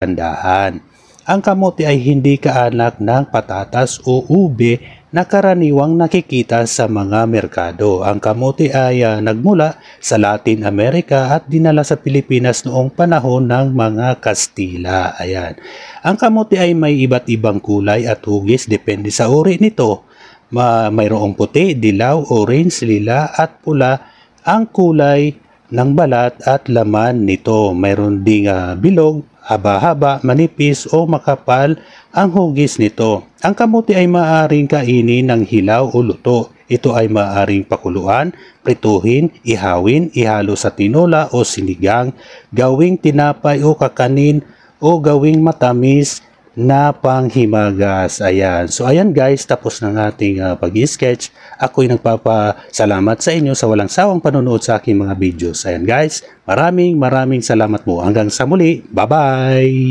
gandahan. Ang kamote ay hindi kaanak ng patatas o ube na karaniwang nakikita sa mga merkado. Ang kamote ay nagmula sa Latin America at dinala sa Pilipinas noong panahon ng mga Kastila. Ayan. Ang kamote ay may iba't ibang kulay at hugis depende sa uri nito. Mayroong puti, dilaw, orange, lila at pula ang kulay ng balat at laman nito. Mayroon ding bilog, haba-haba, manipis o makapal ang hugis nito. Ang kamote ay maaaring kainin ng hilaw o luto. Ito ay maaaring pakuluan, prituhin, ihawin, ihalo sa tinola o sinigang, gawing tinapay o kakanin o gawing matamis na panghimagas. Ayan. So ayan guys, tapos ng ating pag-sketch. Ako'y nagpapasalamat sa inyo sa walang sawang panonood sa aking mga videos. Ayan guys, maraming salamat po. Hanggang sa muli. Bye-bye!